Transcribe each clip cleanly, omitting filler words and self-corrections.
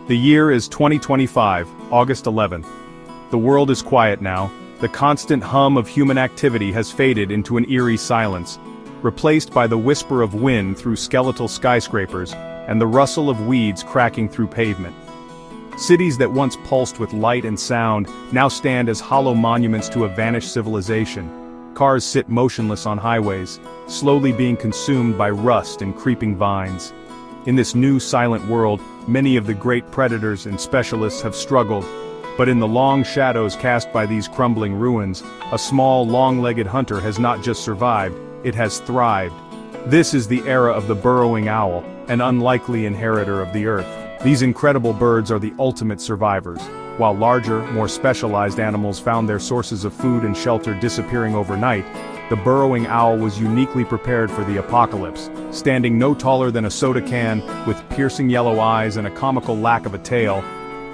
The year is 2025, August 11th. The world is quiet now. The constant hum of human activity has faded into an eerie silence, replaced by the whisper of wind through skeletal skyscrapers and the rustle of weeds cracking through pavement. Cities that once pulsed with light and sound now stand as hollow monuments to a vanished civilization. Cars sit motionless on highways, slowly being consumed by rust and creeping vines. In this new silent world, many of the great predators and specialists have struggled, but in the long shadows cast by these crumbling ruins, a small, long-legged hunter has not just survived, it has thrived. This is the era of the burrowing owl, an unlikely inheritor of the earth. These incredible birds are the ultimate survivors. While larger, more specialized animals found their sources of food and shelter disappearing overnight, the burrowing owl was uniquely prepared for the apocalypse. Standing no taller than a soda can, with piercing yellow eyes and a comical lack of a tail,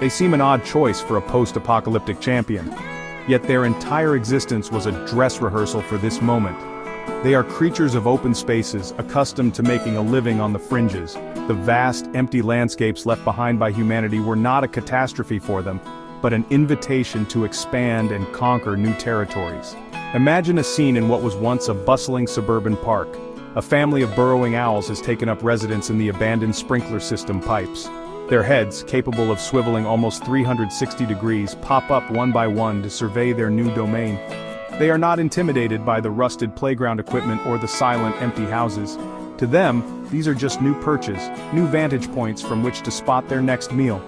they seem an odd choice for a post-apocalyptic champion. Yet their entire existence was a dress rehearsal for this moment. They are creatures of open spaces, accustomed to making a living on the fringes. The vast, empty landscapes left behind by humanity were not a catastrophe for them, but an invitation to expand and conquer new territories. Imagine a scene in what was once a bustling suburban park. A family of burrowing owls has taken up residence in the abandoned sprinkler system pipes. Their heads, capable of swiveling almost 360 degrees, pop up one by one to survey their new domain. They are not intimidated by the rusted playground equipment or the silent, empty houses. To them, these are just new perches, new vantage points from which to spot their next meal.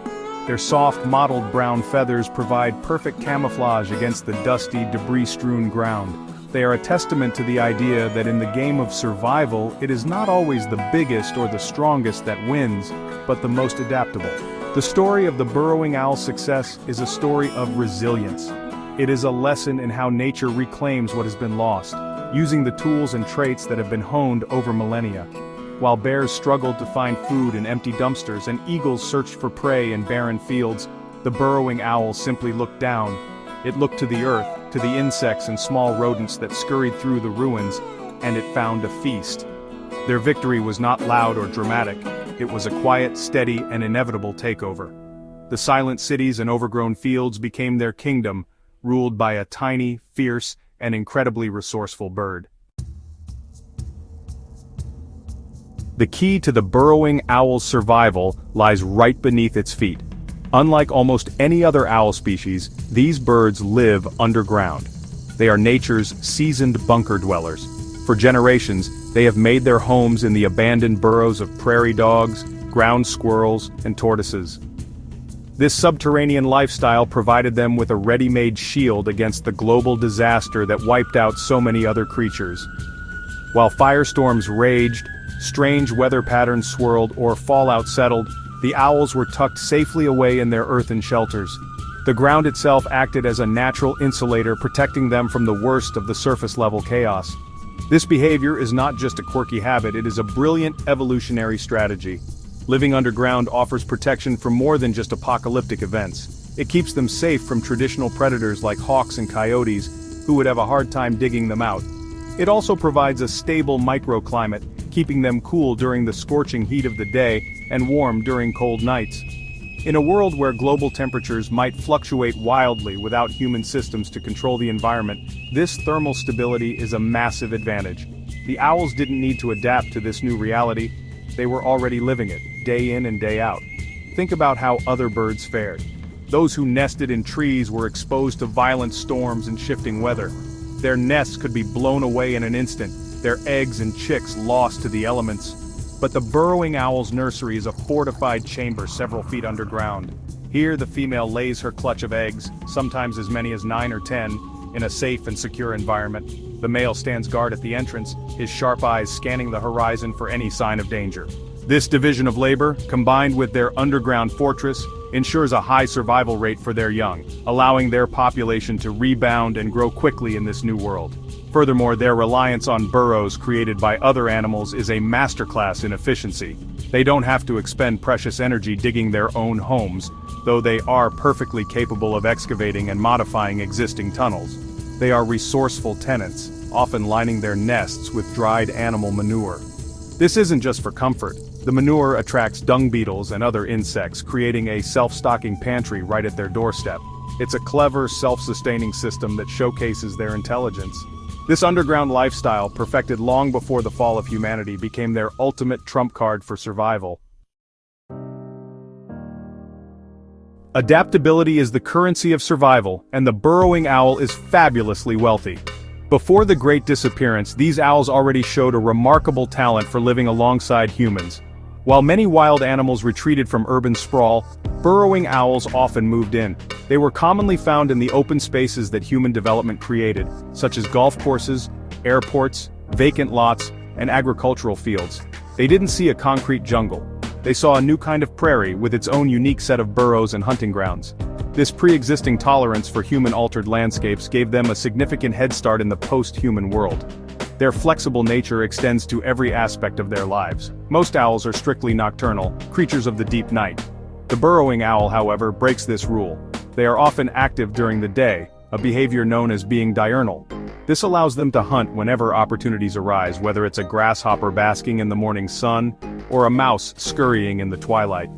Their soft, mottled brown feathers provide perfect camouflage against the dusty, debris-strewn ground. They are a testament to the idea that in the game of survival, it is not always the biggest or the strongest that wins, but the most adaptable. The story of the burrowing owl's success is a story of resilience. It is a lesson in how nature reclaims what has been lost, using the tools and traits that have been honed over millennia. While bears struggled to find food in empty dumpsters and eagles searched for prey in barren fields, the burrowing owl simply looked down. It looked to the earth, to the insects and small rodents that scurried through the ruins, and it found a feast. Their victory was not loud or dramatic. It was a quiet, steady, and inevitable takeover. The silent cities and overgrown fields became their kingdom, ruled by a tiny, fierce, and incredibly resourceful bird. The key to the burrowing owl's survival lies right beneath its feet. Unlike almost any other owl species, these birds live underground. They are nature's seasoned bunker dwellers. For generations, they have made their homes in the abandoned burrows of prairie dogs, ground squirrels, and tortoises. This subterranean lifestyle provided them with a ready-made shield against the global disaster that wiped out so many other creatures. While firestorms raged, strange weather patterns swirled, or fallout settled, the owls were tucked safely away in their earthen shelters. The ground itself acted as a natural insulator, protecting them from the worst of the surface-level chaos. This behavior is not just a quirky habit, it is a brilliant evolutionary strategy. Living underground offers protection from more than just apocalyptic events. It keeps them safe from traditional predators like hawks and coyotes, who would have a hard time digging them out. It also provides a stable microclimate, keeping them cool during the scorching heat of the day and warm during cold nights. In a world where global temperatures might fluctuate wildly without human systems to control the environment, this thermal stability is a massive advantage. The owls didn't need to adapt to this new reality. They were already living it, day in and day out. Think about how other birds fared. Those who nested in trees were exposed to violent storms and shifting weather. Their nests could be blown away in an instant, their eggs and chicks lost to the elements. But the burrowing owl's nursery is a fortified chamber several feet underground. Here the female lays her clutch of eggs, sometimes as many as 9 or 10, in a safe and secure environment. The male stands guard at the entrance, his sharp eyes scanning the horizon for any sign of danger. This division of labor, combined with their underground fortress, ensures a high survival rate for their young, allowing their population to rebound and grow quickly in this new world. Furthermore, their reliance on burrows created by other animals is a masterclass in efficiency. They don't have to expend precious energy digging their own homes, though they are perfectly capable of excavating and modifying existing tunnels. They are resourceful tenants, often lining their nests with dried animal manure. This isn't just for comfort, The manure attracts dung beetles and other insects, creating a self-stocking pantry right at their doorstep. It's a clever, self-sustaining system that showcases their intelligence. This underground lifestyle, perfected long before the fall of humanity, became their ultimate trump card for survival. Adaptability is the currency of survival, and the burrowing owl is fabulously wealthy. Before the Great Disappearance, these owls already showed a remarkable talent for living alongside humans. While many wild animals retreated from urban sprawl, burrowing owls often moved in. They were commonly found in the open spaces that human development created, such as golf courses, airports, vacant lots, and agricultural fields. They didn't see a concrete jungle. They saw a new kind of prairie with its own unique set of burrows and hunting grounds. This pre-existing tolerance for human-altered landscapes gave them a significant head start in the post-human world. Their flexible nature extends to every aspect of their lives. Most owls are strictly nocturnal, creatures of the deep night. The burrowing owl, however, breaks this rule. They are often active during the day, a behavior known as being diurnal. This allows them to hunt whenever opportunities arise, whether it's a grasshopper basking in the morning sun, or a mouse scurrying in the twilight.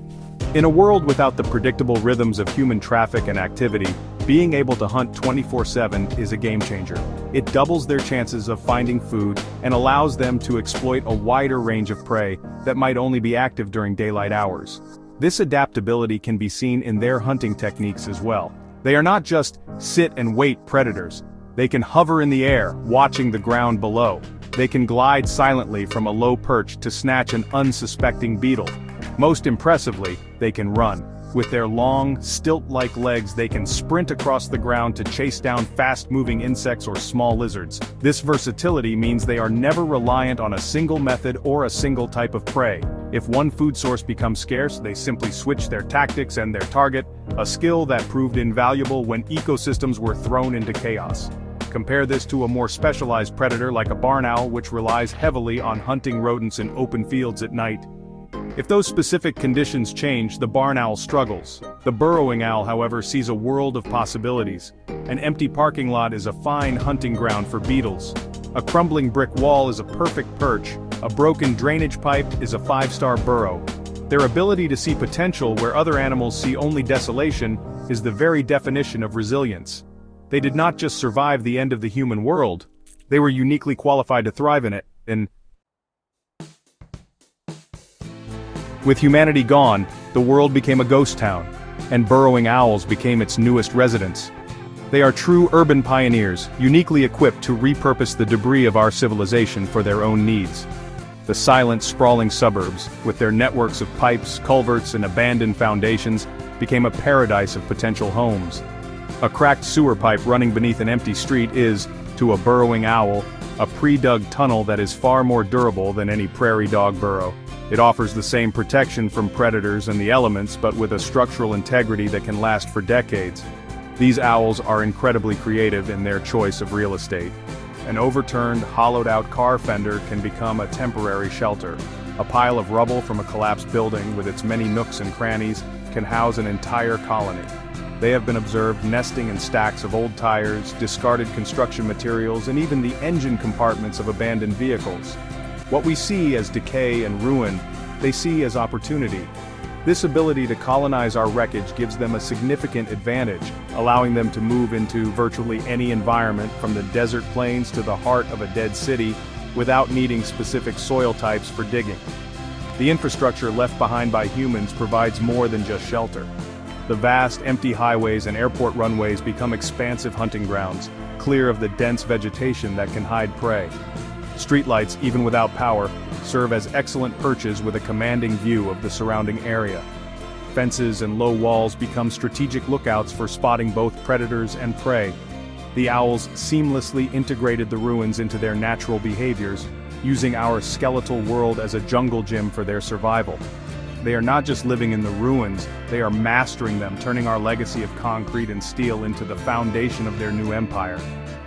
In a world without the predictable rhythms of human traffic and activity, being able to hunt 24/7 is a game-changer. It doubles their chances of finding food and allows them to exploit a wider range of prey that might only be active during daylight hours. This adaptability can be seen in their hunting techniques as well. They are not just sit-and-wait predators. They can hover in the air, watching the ground below. They can glide silently from a low perch to snatch an unsuspecting beetle. Most impressively, they can run. With their long, stilt-like legs, they can sprint across the ground to chase down fast-moving insects or small lizards. This versatility means they are never reliant on a single method or a single type of prey. If one food source becomes scarce, they simply switch their tactics and their target, a skill that proved invaluable when ecosystems were thrown into chaos. Compare this to a more specialized predator like a barn owl, which relies heavily on hunting rodents in open fields at night. If those specific conditions change, the barn owl struggles. The burrowing owl, however, sees a world of possibilities. An empty parking lot is a fine hunting ground for beetles. A crumbling brick wall is a perfect perch. A broken drainage pipe is a five-star burrow. Their ability to see potential where other animals see only desolation is the very definition of resilience. They did not just survive the end of the human world, they were uniquely qualified to thrive in it. With humanity gone, the world became a ghost town, and burrowing owls became its newest residents. They are true urban pioneers, uniquely equipped to repurpose the debris of our civilization for their own needs. The silent, sprawling suburbs, with their networks of pipes, culverts, and abandoned foundations, became a paradise of potential homes. A cracked sewer pipe running beneath an empty street is, to a burrowing owl, a pre-dug tunnel that is far more durable than any prairie dog burrow. It offers the same protection from predators and the elements, but with a structural integrity that can last for decades. These owls are incredibly creative in their choice of real estate. An overturned, hollowed-out car fender can become a temporary shelter. A pile of rubble from a collapsed building with its many nooks and crannies can house an entire colony. They have been observed nesting in stacks of old tires, discarded construction materials, and even the engine compartments of abandoned vehicles. What we see as decay and ruin, they see as opportunity. This ability to colonize our wreckage gives them a significant advantage, allowing them to move into virtually any environment from the desert plains to the heart of a dead city without needing specific soil types for digging. The infrastructure left behind by humans provides more than just shelter. The vast, empty highways and airport runways become expansive hunting grounds, clear of the dense vegetation that can hide prey. Streetlights, even without power, serve as excellent perches with a commanding view of the surrounding area. Fences and low walls become strategic lookouts for spotting both predators and prey. The owls seamlessly integrated the ruins into their natural behaviors, using our skeletal world as a jungle gym for their survival. They are not just living in the ruins, they are mastering them, turning our legacy of concrete and steel into the foundation of their new empire.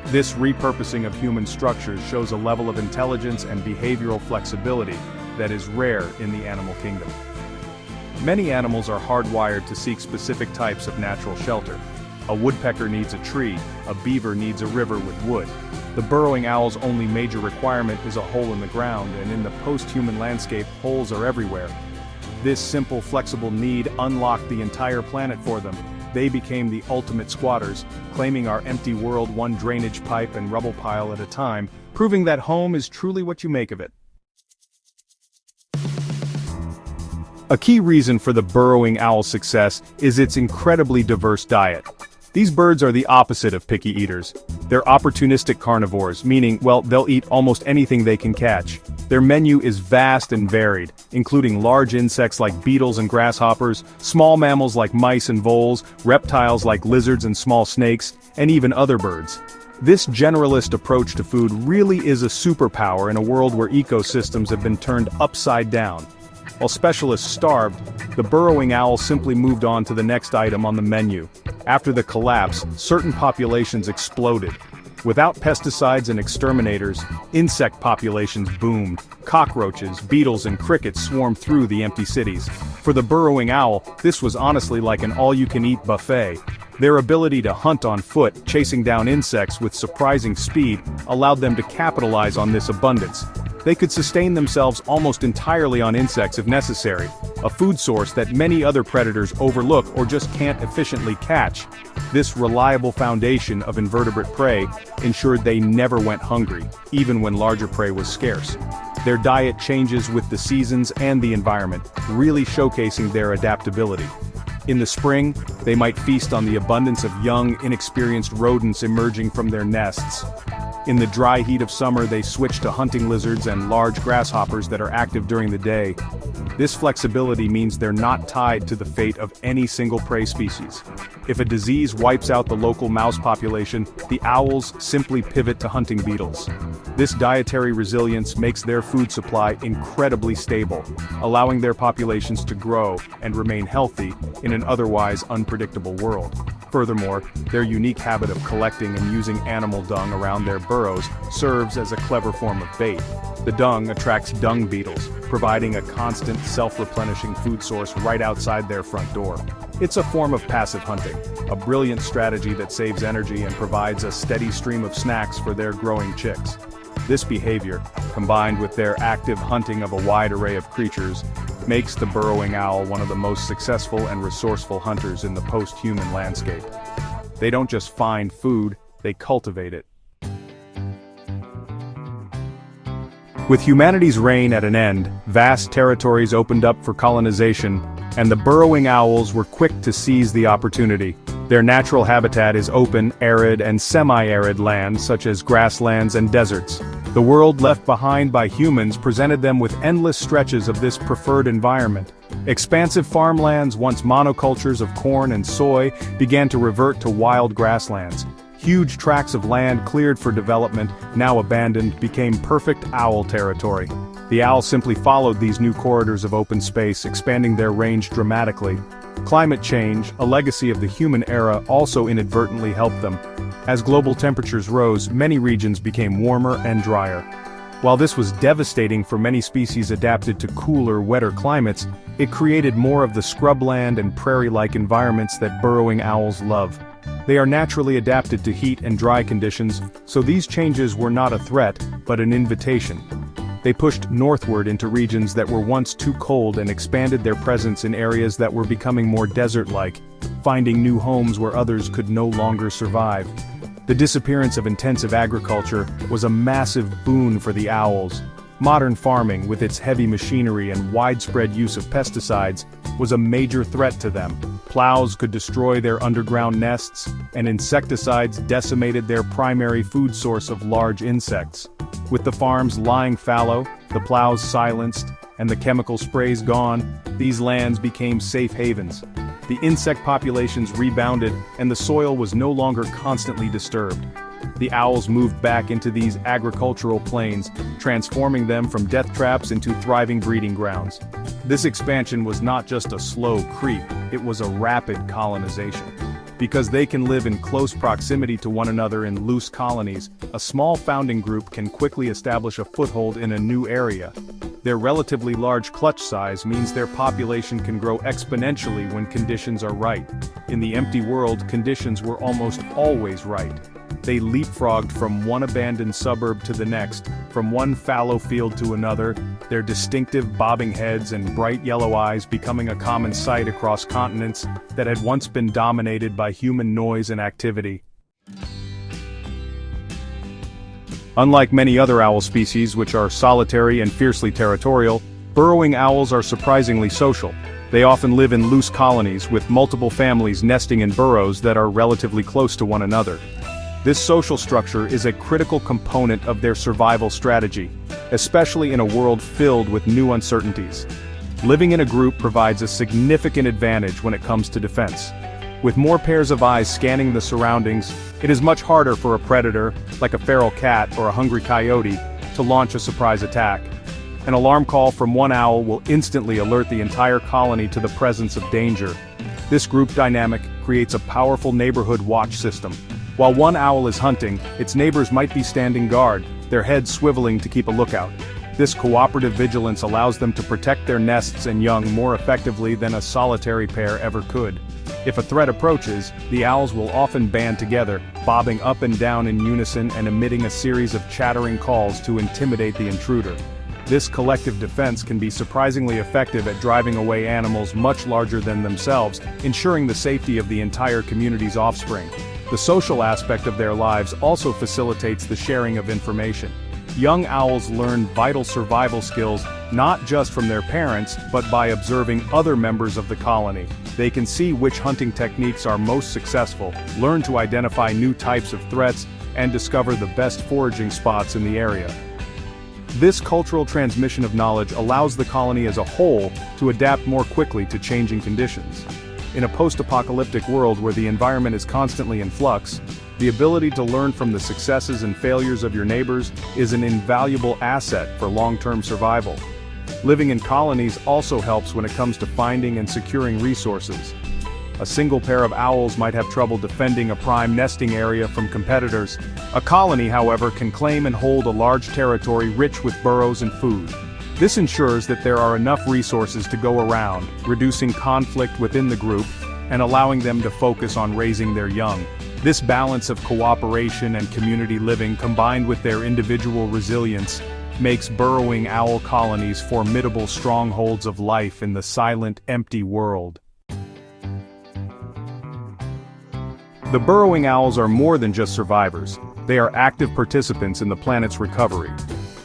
This repurposing of human structures shows a level of intelligence and behavioral flexibility that is rare in the animal kingdom. Many animals are hardwired to seek specific types of natural shelter. A woodpecker needs a tree, a beaver needs a river with wood. The burrowing owl's only major requirement is a hole in the ground, and in the post-human landscape, holes are everywhere. This simple, flexible need unlocked the entire planet for them. They became the ultimate squatters, claiming our empty world one drainage pipe and rubble pile at a time, proving that home is truly what you make of it. A key reason for the burrowing owl's success is its incredibly diverse diet. These birds are the opposite of picky eaters. They're opportunistic carnivores, meaning, well, they'll eat almost anything they can catch. Their menu is vast and varied, including large insects like beetles and grasshoppers, small mammals like mice and voles, reptiles like lizards and small snakes, and even other birds. This generalist approach to food really is a superpower in a world where ecosystems have been turned upside down. While specialists starved, the burrowing owl simply moved on to the next item on the menu. After the collapse, certain populations exploded. Without pesticides and exterminators, insect populations boomed. Cockroaches, beetles, and crickets swarmed through the empty cities. For the burrowing owl, this was honestly like an all-you-can-eat buffet. Their ability to hunt on foot, chasing down insects with surprising speed, allowed them to capitalize on this abundance. They could sustain themselves almost entirely on insects if necessary, a food source that many other predators overlook or just can't efficiently catch. This reliable foundation of invertebrate prey ensured they never went hungry, even when larger prey was scarce. Their diet changes with the seasons and the environment, really showcasing their adaptability. In the spring, they might feast on the abundance of young, inexperienced rodents emerging from their nests. In the dry heat of summer, they switch to hunting lizards and large grasshoppers that are active during the day. This flexibility means they're not tied to the fate of any single prey species. If a disease wipes out the local mouse population, the owls simply pivot to hunting beetles. This dietary resilience makes their food supply incredibly stable, allowing their populations to grow and remain healthy in an otherwise unpredictable world. Furthermore, their unique habit of collecting and using animal dung around their burrows serves as a clever form of bait. The dung attracts dung beetles, providing a constant, self-replenishing food source right outside their front door. It's a form of passive hunting, a brilliant strategy that saves energy and provides a steady stream of snacks for their growing chicks. This behavior, combined with their active hunting of a wide array of creatures, makes the burrowing owl one of the most successful and resourceful hunters in the post-human landscape. They don't just find food, they cultivate it. With humanity's reign at an end, vast territories opened up for colonization, and the burrowing owls were quick to seize the opportunity. Their natural habitat is open, arid, and semi-arid lands such as grasslands and deserts. The world left behind by humans presented them with endless stretches of this preferred environment. Expansive farmlands, once monocultures of corn and soy, began to revert to wild grasslands. Huge tracts of land cleared for development, now abandoned, became perfect owl territory. The owl simply followed these new corridors of open space, expanding their range dramatically. Climate change, a legacy of the human era, also inadvertently helped them. As global temperatures rose, many regions became warmer and drier. While this was devastating for many species adapted to cooler, wetter climates, it created more of the scrubland and prairie-like environments that burrowing owls love. They are naturally adapted to heat and dry conditions, so these changes were not a threat, but an invitation. They pushed northward into regions that were once too cold and expanded their presence in areas that were becoming more desert-like, finding new homes where others could no longer survive. The disappearance of intensive agriculture was a massive boon for the owls. Modern farming, with its heavy machinery and widespread use of pesticides, was a major threat to them. Plows could destroy their underground nests, and insecticides decimated their primary food source of large insects. With the farms lying fallow, the plows silenced, and the chemical sprays gone, these lands became safe havens. The insect populations rebounded, and the soil was no longer constantly disturbed. The owls moved back into these agricultural plains, transforming them from death traps into thriving breeding grounds. This expansion was not just a slow creep, it was a rapid colonization. Because they can live in close proximity to one another in loose colonies, a small founding group can quickly establish a foothold in a new area. Their relatively large clutch size means their population can grow exponentially when conditions are right. In the empty world, conditions were almost always right. They leapfrogged from one abandoned suburb to the next, from one fallow field to another, their distinctive bobbing heads and bright yellow eyes becoming a common sight across continents that had once been dominated by human noise and activity. Unlike many other owl species which are solitary and fiercely territorial, burrowing owls are surprisingly social. They often live in loose colonies with multiple families nesting in burrows that are relatively close to one another. This social structure is a critical component of their survival strategy, especially in a world filled with new uncertainties. Living in a group provides a significant advantage when it comes to defense. With more pairs of eyes scanning the surroundings, it is much harder for a predator, like a feral cat or a hungry coyote, to launch a surprise attack. An alarm call from one owl will instantly alert the entire colony to the presence of danger. This group dynamic creates a powerful neighborhood watch system. While one owl is hunting, its neighbors might be standing guard, their heads swiveling to keep a lookout. This cooperative vigilance allows them to protect their nests and young more effectively than a solitary pair ever could. If a threat approaches, the owls will often band together, bobbing up and down in unison and emitting a series of chattering calls to intimidate the intruder. This collective defense can be surprisingly effective at driving away animals much larger than themselves, ensuring the safety of the entire community's offspring. The social aspect of their lives also facilitates the sharing of information. Young owls learn vital survival skills not just from their parents, but by observing other members of the colony. They can see which hunting techniques are most successful, learn to identify new types of threats, and discover the best foraging spots in the area. This cultural transmission of knowledge allows the colony as a whole to adapt more quickly to changing conditions. In a post-apocalyptic world where the environment is constantly in flux, the ability to learn from the successes and failures of your neighbors is an invaluable asset for long-term survival. Living in colonies also helps when it comes to finding and securing resources. A single pair of owls might have trouble defending a prime nesting area from competitors. A colony, however, can claim and hold a large territory rich with burrows and food. This ensures that there are enough resources to go around, reducing conflict within the group, and allowing them to focus on raising their young. This balance of cooperation and community living combined with their individual resilience makes burrowing owl colonies formidable strongholds of life in the silent, empty world. The burrowing owls are more than just survivors. They are active participants in the planet's recovery.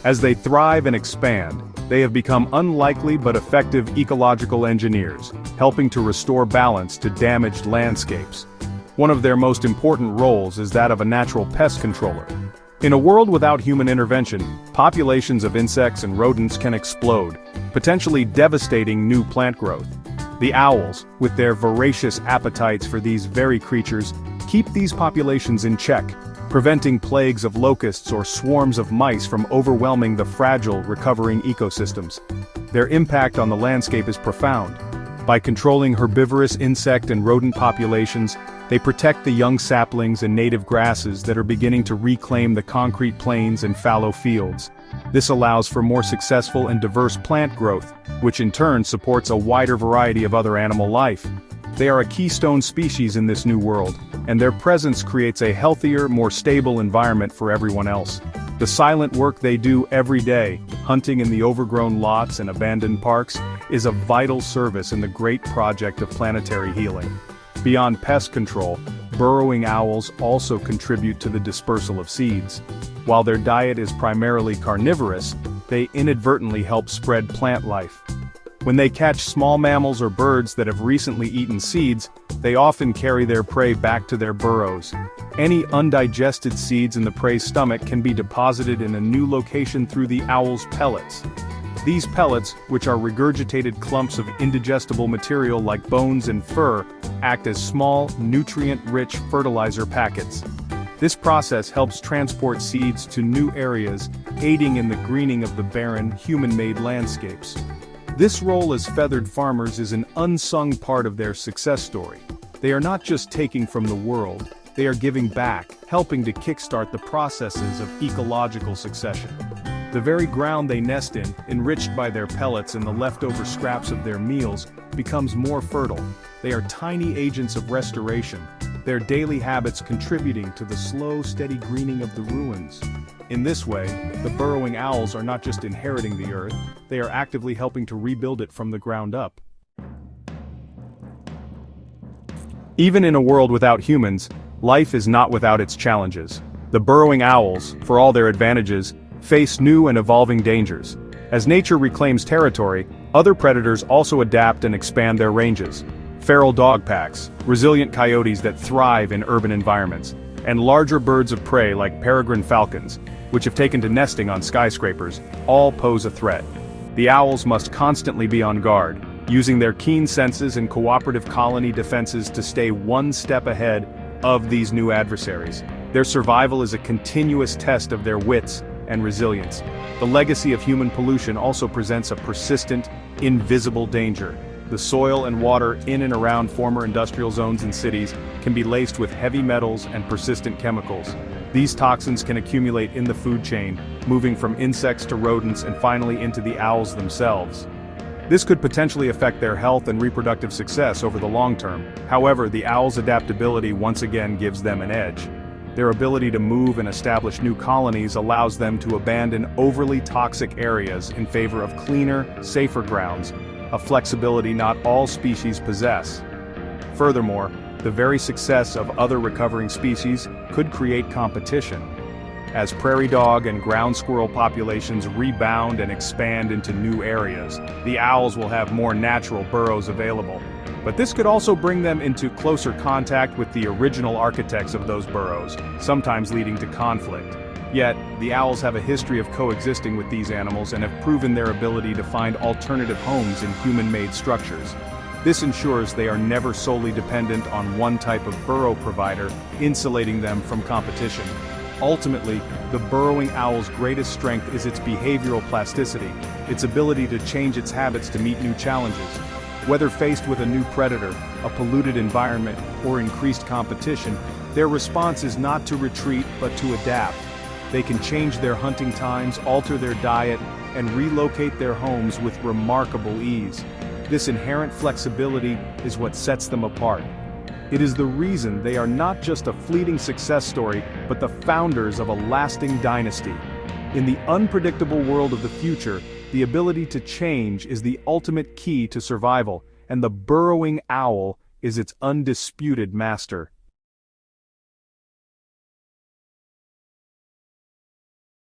As they thrive and expand, they have become unlikely but effective ecological engineers, helping to restore balance to damaged landscapes. One of their most important roles is that of a natural pest controller. In a world without human intervention, populations of insects and rodents can explode, potentially devastating new plant growth. The owls, with their voracious appetites for these very creatures, keep these populations in check, preventing plagues of locusts or swarms of mice from overwhelming the fragile, recovering ecosystems. Their impact on the landscape is profound. By controlling herbivorous insect and rodent populations, they protect the young saplings and native grasses that are beginning to reclaim the concrete plains and fallow fields. This allows for more successful and diverse plant growth, which in turn supports a wider variety of other animal life. They are a keystone species in this new world, and their presence creates a healthier, more stable environment for everyone else. The silent work they do every day, hunting in the overgrown lots and abandoned parks, is a vital service in the great project of planetary healing. Beyond pest control, burrowing owls also contribute to the dispersal of seeds. While their diet is primarily carnivorous, they inadvertently help spread plant life. When they catch small mammals or birds that have recently eaten seeds, they often carry their prey back to their burrows. Any undigested seeds in the prey's stomach can be deposited in a new location through the owl's pellets. These pellets, which are regurgitated clumps of indigestible material like bones and fur, act as small, nutrient-rich fertilizer packets. This process helps transport seeds to new areas, aiding in the greening of the barren, human-made landscapes. This role as feathered farmers is an unsung part of their success story. They are not just taking from the world, they are giving back, helping to kickstart the processes of ecological succession. The very ground they nest in, enriched by their pellets and the leftover scraps of their meals, becomes more fertile. They are tiny agents of restoration, their daily habits contributing to the slow, steady greening of the ruins. In this way, the burrowing owls are not just inheriting the earth, they are actively helping to rebuild it from the ground up. Even in a world without humans, life is not without its challenges. The burrowing owls, for all their advantages, face new and evolving dangers. As nature reclaims territory, other predators also adapt and expand their ranges. Feral dog packs, resilient coyotes that thrive in urban environments, and larger birds of prey like peregrine falcons, which have taken to nesting on skyscrapers, all pose a threat. The owls must constantly be on guard, using their keen senses and cooperative colony defenses to stay one step ahead of these new adversaries. Their survival is a continuous test of their wits and resilience. The legacy of human pollution also presents a persistent, invisible danger. The soil and water in and around former industrial zones and cities can be laced with heavy metals and persistent chemicals. These toxins can accumulate in the food chain, moving from insects to rodents and finally into the owls themselves. This could potentially affect their health and reproductive success over the long term. However, the owls' adaptability once again gives them an edge. Their ability to move and establish new colonies allows them to abandon overly toxic areas in favor of cleaner, safer grounds, a flexibility not all species possess. Furthermore, the very success of other recovering species could create competition. As prairie dog and ground squirrel populations rebound and expand into new areas, the owls will have more natural burrows available. But this could also bring them into closer contact with the original architects of those burrows, sometimes leading to conflict. Yet, the owls have a history of coexisting with these animals and have proven their ability to find alternative homes in human-made structures. This ensures they are never solely dependent on one type of burrow provider, insulating them from competition. Ultimately, the burrowing owl's greatest strength is its behavioral plasticity, its ability to change its habits to meet new challenges. Whether faced with a new predator, a polluted environment, or increased competition, their response is not to retreat but to adapt. They can change their hunting times, alter their diet, and relocate their homes with remarkable ease. This inherent flexibility is what sets them apart. It is the reason they are not just a fleeting success story, but the founders of a lasting dynasty. In the unpredictable world of the future, the ability to change is the ultimate key to survival, and the burrowing owl is its undisputed master.